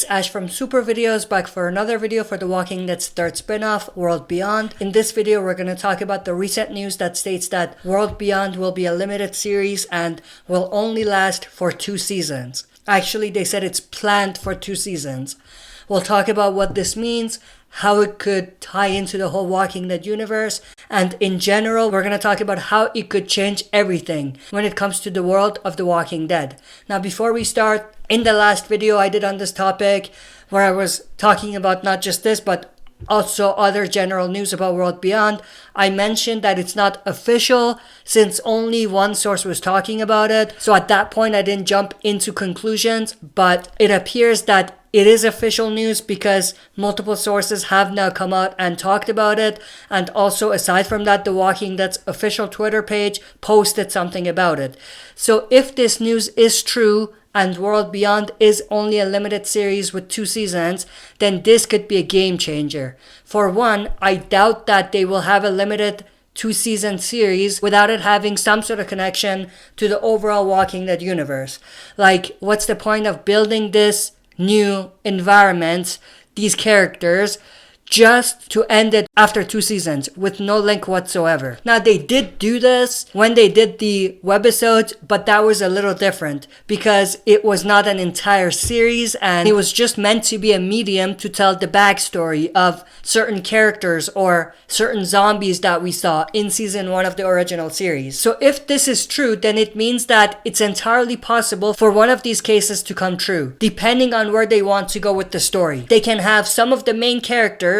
it's Ash from Super Videos, back for another video for The Walking Dead's third spin-off, World Beyond. In this video, we're going to talk about the recent news that states that World Beyond will be a limited series and will only last for 2 seasons. Actually, they said it's planned for 2 seasons. We'll talk about what this means, how it could tie into the whole Walking Dead universe, and in general, we're going to talk about how it could change everything when it comes to the world of The Walking Dead. Now, before we start, in the last video I did on this topic, where I was talking about not just this, but also other general news about World Beyond, I mentioned that it's not official since only one source was talking about it. So at that point, I didn't jump into conclusions, but it appears that it is official news because multiple sources have now come out and talked about it. And also, aside from that, The Walking Dead's official Twitter page posted something about it. So if this news is true, and World Beyond is only a limited series with 2 seasons, then this could be a game changer. For one, I doubt that they will have a limited 2-season series without it having some sort of connection to the overall Walking Dead universe. Like, what's the point of building this new environment, these characters, just to end it after 2 seasons with no link whatsoever? Now, they did do this when they did the webisodes, but that was a little different because it was not an entire series and it was just meant to be a medium to tell the backstory of certain characters or certain zombies that we saw in season 1 of the original series. So if this is true, then it means that it's entirely possible for one of these cases to come true, depending on where they want to go with the story. They can have some of the main characters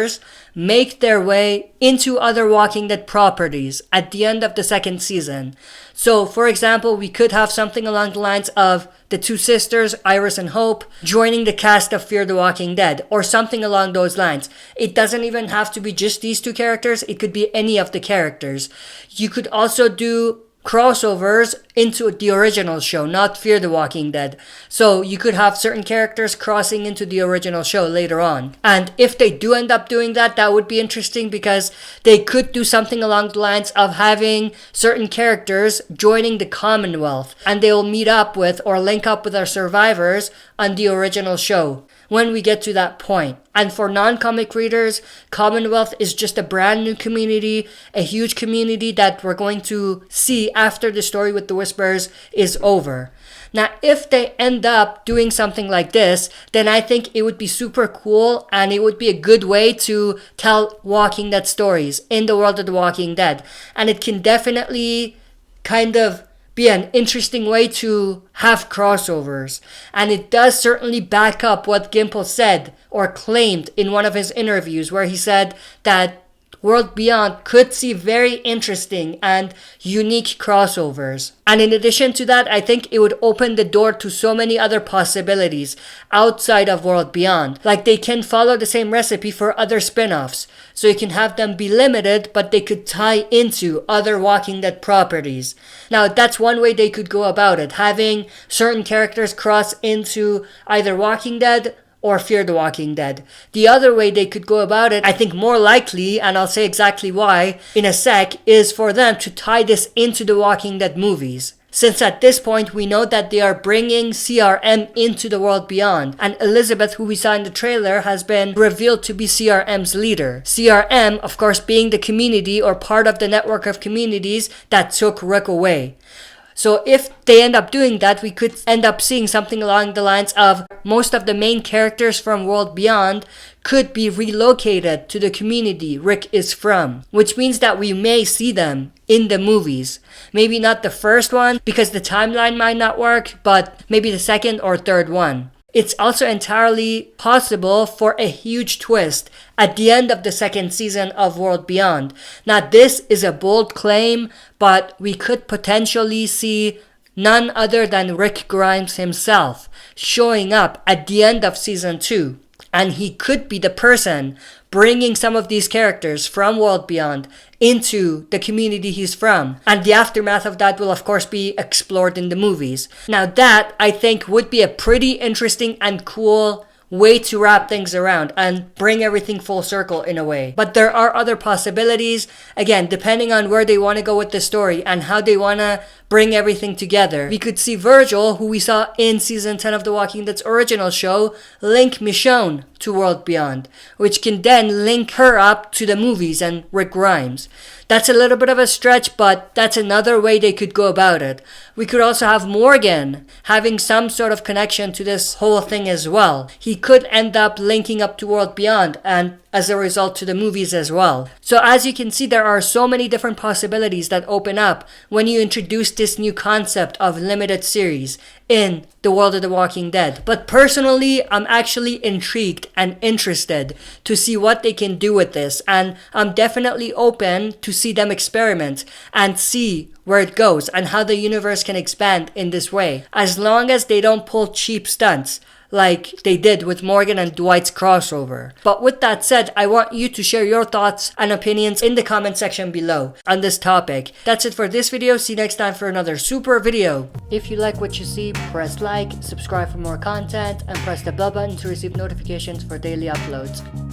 make their way into other Walking Dead properties at the end of the 2nd season. So, for example, we could have something along the lines of the 2 sisters, Iris and Hope, joining the cast of Fear the Walking Dead, or something along those lines. It doesn't even have to be just these 2 characters, it could be any of the characters. You could also do crossovers into the original show, not Fear the Walking Dead. So you could have certain characters crossing into the original show later on. And if they do end up doing that, that would be interesting because they could do something along the lines of having certain characters joining the Commonwealth and they will meet up with or link up with our survivors on the original show when we get to that point. And for non-comic readers, Commonwealth is just a brand new community, a huge community that we're going to see after the story with the Whispers is over. Now, if they end up doing something like this, then I think it would be super cool and it would be a good way to tell Walking Dead stories in the world of The Walking Dead. And it can definitely kind of be an interesting way to have crossovers. And it does certainly back up what Gimple said or claimed in one of his interviews, where he said that World Beyond could see very interesting and unique crossovers. And in addition to that, I think it would open the door to so many other possibilities outside of World Beyond. Like, they can follow the same recipe for other spin-offs. So you can have them be limited, but they could tie into other Walking Dead properties. Now, that's one way they could go about it, having certain characters cross into either Walking Dead or Fear the Walking Dead. The other way they could go about it, I think more likely, and I'll say exactly why in a sec, is for them to tie this into the Walking Dead movies. Since at this point we know that they are bringing CRM into the World Beyond, and Elizabeth, who we saw in the trailer, has been revealed to be CRM's leader. CRM, of course, being the community or part of the network of communities that took Rick away. So if they end up doing that, we could end up seeing something along the lines of most of the main characters from World Beyond could be relocated to the community Rick is from, which means that we may see them in the movies. Maybe not the first one because the timeline might not work, but maybe the 2nd or 3rd one. It's also entirely possible for a huge twist at the end of the 2nd season of World Beyond. Now, this is a bold claim, but we could potentially see none other than Rick Grimes himself showing up at the end of season 2. And he could be the person bringing some of these characters from World Beyond into the community he's from. And the aftermath of that will of course be explored in the movies. Now that, I think, would be a pretty interesting and cool way to wrap things around and bring everything full circle in a way. But there are other possibilities, again, depending on where they want to go with the story and how they want to bring everything together. We could see Virgil, who we saw in season 10 of The Walking Dead's original show, link Michonne to World Beyond, which can then link her up to the movies and Rick Grimes. That's a little bit of a stretch, but that's another way they could go about it. We could also have Morgan having some sort of connection to this whole thing as well. He could end up linking up to World Beyond and as a result to the movies as well. So as you can see, there are so many different possibilities that open up when you introduce this new concept of limited series in the world of The Walking Dead. But personally, I'm actually intrigued and interested to see what they can do with this, and I'm definitely open to see them experiment and see where it goes and how the universe can expand in this way, as long as they don't pull cheap stunts like they did with Morgan and Dwight's crossover. But with that said, I want you to share your thoughts and opinions in the comment section below on this topic. That's it for this video. See you next time for another super video. If you like what you see, press like, subscribe for more content, and press the bell button to receive notifications for daily uploads.